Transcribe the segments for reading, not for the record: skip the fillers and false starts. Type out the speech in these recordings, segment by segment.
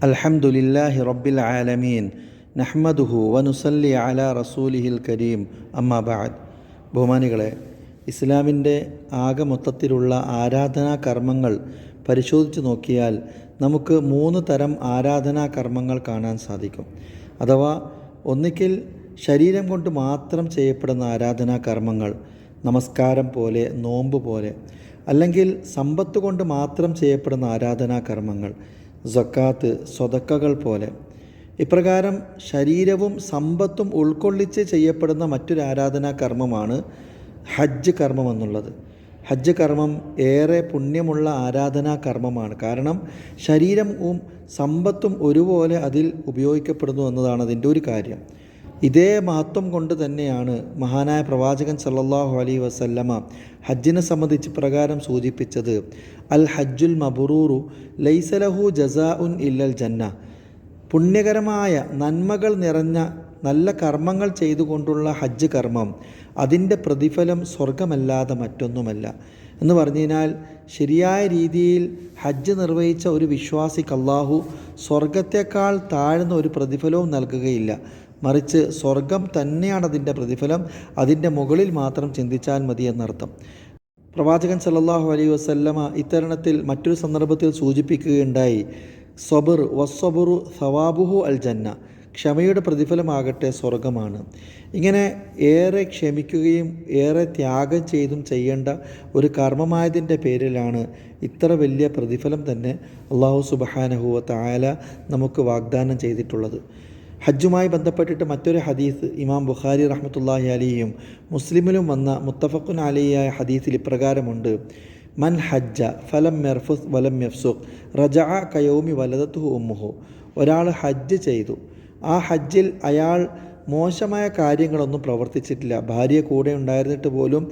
അൽഹംദുലില്ലാഹി റബ്ബിൽ ആലമീൻ നഹ്മദുഹു വനുസല്ലി അലാ റസൂലിഹിൽ കരീം അമ്മാ ബഅദ്. ബഹുമാനികളെ, ഇസ്ലാമിൻ്റെ ആകെ മൊത്തത്തിലുള്ള ആരാധനാ കർമ്മങ്ങൾ പരിശോധിച്ച് നോക്കിയാൽ നമുക്ക് 3 തരം ആരാധനാ കർമ്മങ്ങൾ കാണാൻ സാധിക്കും. അഥവാ ഒന്നുകിൽ ശരീരം കൊണ്ട് മാത്രം ചെയ്യപ്പെടുന്ന ആരാധനാ കർമ്മങ്ങൾ, നമസ്കാരം പോലെ, നോമ്പ് പോലെ, അല്ലെങ്കിൽ സമ്പത്ത് കൊണ്ട് മാത്രം ചെയ്യപ്പെടുന്ന ആരാധനാ കർമ്മങ്ങൾ, സക്കാത്ത്, സ്വതക്കകൾ പോലെ. ഇപ്രകാരം ശരീരവും സമ്പത്തും ഉൾക്കൊള്ളിച്ച് ചെയ്യപ്പെടുന്ന മറ്റൊരു ആരാധനാ കർമ്മമാണ് ഹജ്ജ് കർമ്മം എന്നുള്ളത്. ഹജ്ജ് കർമ്മം ഏറെ പുണ്യമുള്ള ആരാധനാ കർമ്മമാണ്. കാരണം ശരീരവും സമ്പത്തും ഒരുപോലെ അതിൽ ഉപയോഗിക്കപ്പെടുന്നു എന്നതാണ് അതിൻ്റെ ഒരു കാര്യം. ഇതേ മഹത്വം കൊണ്ട് തന്നെയാണ് മഹാനായ പ്രവാചകൻ സല്ലല്ലാഹു അലൈഹി വസല്ലമ ഹജ്ജിനെ സംബന്ധിച്ച് പ്രകാരം സൂചിപ്പിച്ചത്, അൽ ഹജ്ജുൽ മബ്റൂറു ലൈസ ലഹു ജസാഉൻ ഇല്ലൽ ജന്ന. പുണ്യകരമായ നന്മകൾ നിറഞ്ഞ നല്ല കർമ്മങ്ങൾ ചെയ്തുകൊണ്ടുള്ള ഹജ്ജ് കർമ്മം, അതിൻ്റെ പ്രതിഫലം സ്വർഗമല്ലാതെ മറ്റൊന്നുമല്ല എന്ന് പറഞ്ഞു കഴിഞ്ഞാൽ, ശരിയായ രീതിയിൽ ഹജ്ജ് നിർവഹിച്ച ഒരു വിശ്വാസിക്ക് അല്ലാഹു സ്വർഗത്തേക്കാൾ താഴ്ന്ന ഒരു പ്രതിഫലവും നൽകുകയില്ല. മറിച്ച് സ്വർഗം തന്നെയാണ് അതിൻ്റെ പ്രതിഫലം. അതിൻ്റെ മുകളിൽ മാത്രം ചിന്തിച്ചാൽ മതി എന്നർത്ഥം. പ്രവാചകൻ സല്ലല്ലാഹു അലൈഹി വസല്ലമ ഇത്തരണത്തിൽ മറ്റൊരു സന്ദർഭത്തിൽ സൂചിപ്പിക്കുകയുണ്ടായി, സബർ വസ്സബുറു സവാബുഹു അൽ ജന്ന. ക്ഷമയുടെ പ്രതിഫലമാകട്ടെ സ്വർഗമാണ്. ഇങ്ങനെ ഏറെ ക്ഷമിക്കുകയും ഏറെ ത്യാഗം ചെയ്തും ചെയ്യേണ്ട ഒരു കർമ്മമായതിൻ്റെ പേരിലാണ് ഇത്ര വലിയ പ്രതിഫലം തന്നെ അല്ലാഹു സുബ്ഹാനഹു വ തആല നമുക്ക് വാഗ്ദാനം ചെയ്തിട്ടുള്ളത്. ഹജ്ജുമായി ബന്ധപ്പെട്ടിട്ട് മറ്റൊരു ഹദീസ് ഇമാം ബുഖാരി റഹ്മത്തുള്ളാഹി അലൈഹിയും മുസ്ലിമിലും വന്ന മുത്തഫഖുൻ അലൈഹിയായ ഹദീസിൽ ഇപ്രകാരമുണ്ട്, മൻ ഹജ്ജ ഫലം യർഫുസ് വലം യഫ്സുഖ് റജഅ കയൗമി വലദത്തുഹു ഉമ്മുഹു. ഒരാൾ ഹജ്ജ് ചെയ്തു, ആ ഹജ്ജിൽ അയാൾ മോശമായ കാര്യങ്ങളൊന്നും പ്രവർത്തിച്ചിട്ടില്ല, ഭാര്യ കൂടെ ഉണ്ടായിരുന്നിട്ട് പോലും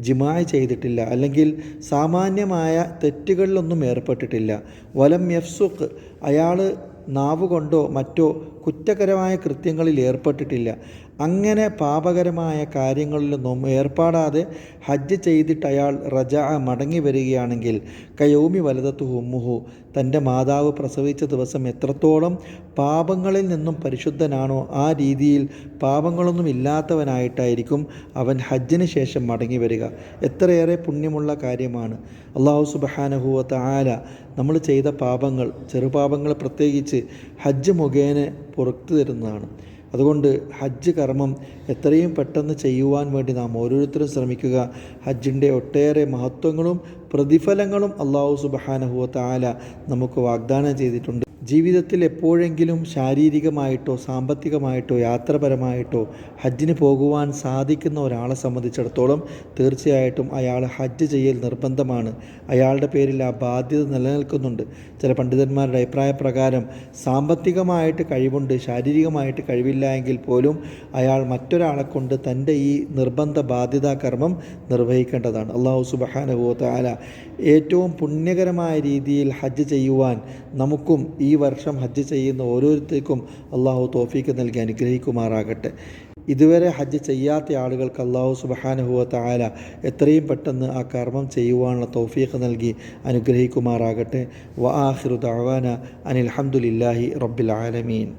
ജിമാഅ് ചെയ്തിട്ടില്ല, അല്ലെങ്കിൽ സാമാന്യമായ തെറ്റുകളിലൊന്നും ഏർപ്പെട്ടിട്ടില്ല. വലം യഫ്സുഖ്, അയാൾ നാവുകൊണ്ടോ മറ്റോ കുറ്റകരമായ കൃത്യങ്ങളിൽ ഏർപ്പെട്ടിട്ടില്ല. അങ്ങനെ പാപകരമായ കാര്യങ്ങളിലൊന്നും ഏർപ്പെടാതെ ഹജ്ജ് ചെയ്തിട്ട് അയാൾ റജഅ മടങ്ങി വരികയാണെങ്കിൽ കയൗമി വലദത്തുഹു ഉമ്മുഹു, തൻ്റെ മാതാവ് പ്രസവിച്ച ദിവസം എത്രത്തോളം പാപങ്ങളിൽ നിന്നും പരിശുദ്ധനാണോ ആ രീതിയിൽ പാപങ്ങളൊന്നും ഇല്ലാത്തവനായിട്ടായിരിക്കും അവൻ ഹജ്ജിന് ശേഷം മടങ്ങി വരിക. എത്രയേറെ പുണ്യമുള്ള കാര്യമാണ്. അല്ലാഹു സുബ്ഹാനഹു വ തആല നമ്മൾ ചെയ്ത പാപങ്ങൾ, ചെറുപാപങ്ങൾ പ്രത്യേകിച്ച് ഹജ്ജ് മുഖേന പുറത്തു തരുന്നതാണ്. അതുകൊണ്ട് ഹജ്ജ് കർമ്മം എത്രയും പെട്ടെന്ന് ചെയ്യുവാൻ വേണ്ടി നാം ഓരോരുത്തരും ശ്രമിക്കുക. ഹജ്ജിൻ്റെ ഒട്ടേറെ മഹത്വങ്ങളും പ്രതിഫലങ്ങളും അല്ലാഹു സുബ്ഹാനഹു വ തആല നമുക്ക് വാഗ്ദാനം ചെയ്തിട്ടുണ്ട്. ജീവിതത്തിൽ എപ്പോഴെങ്കിലും ശാരീരികമായിട്ടോ സാമ്പത്തികമായിട്ടോ യാത്രപരമായിട്ടോ ഹജ്ജിന് പോകുവാൻ സാധിക്കുന്ന ഒരാളെ സംബന്ധിച്ചിടത്തോളം തീർച്ചയായിട്ടും അയാൾ ഹജ്ജ് ചെയ്യൽ നിർബന്ധമാണ്. അയാളുടെ പേരിൽ ആ ബാധ്യത നിലനിൽക്കുന്നുണ്ട്. ചില പണ്ഡിതന്മാരുടെ അഭിപ്രായ പ്രകാരം സാമ്പത്തികമായിട്ട് കഴിവുണ്ട്, ശാരീരികമായിട്ട് കഴിവില്ല എങ്കിൽ പോലും അയാൾ മറ്റൊരാളെ കൊണ്ട് തൻ്റെ ഈ നിർബന്ധ ബാധ്യതാ കർമ്മം നിർവഹിക്കേണ്ടതാണ്. അല്ലാഹു സുബ്ഹാനഹു വ തആല ഏറ്റവും പുണ്യകരമായ രീതിയിൽ ഹജ്ജ് ചെയ്യുവാൻ നമുക്കും ഈ വർഷം ഹജ്ജ് ചെയ്യുന്ന ഓരോരുത്തർക്കും അല്ലാഹു തൗഫീഖ് നൽകി അനുഗ്രഹിക്കുമാറാകട്ടെ. ഇതുവരെ ഹജ്ജ് ചെയ്യാത്ത ആളുകൾക്ക് അല്ലാഹു സുബ്ഹാനഹു വ തആല എത്രയും പെട്ടെന്ന് ആ കർമ്മം ചെയ്യുവാനുള്ള തൗഫീഖ് നൽകി അനുഗ്രഹിക്കുമാറാകട്ടെ. വ ആഖിറു ദഅവാന അനിൽ ഹംദുലില്ലാഹി റബ്ബിൽ ആലമീൻ.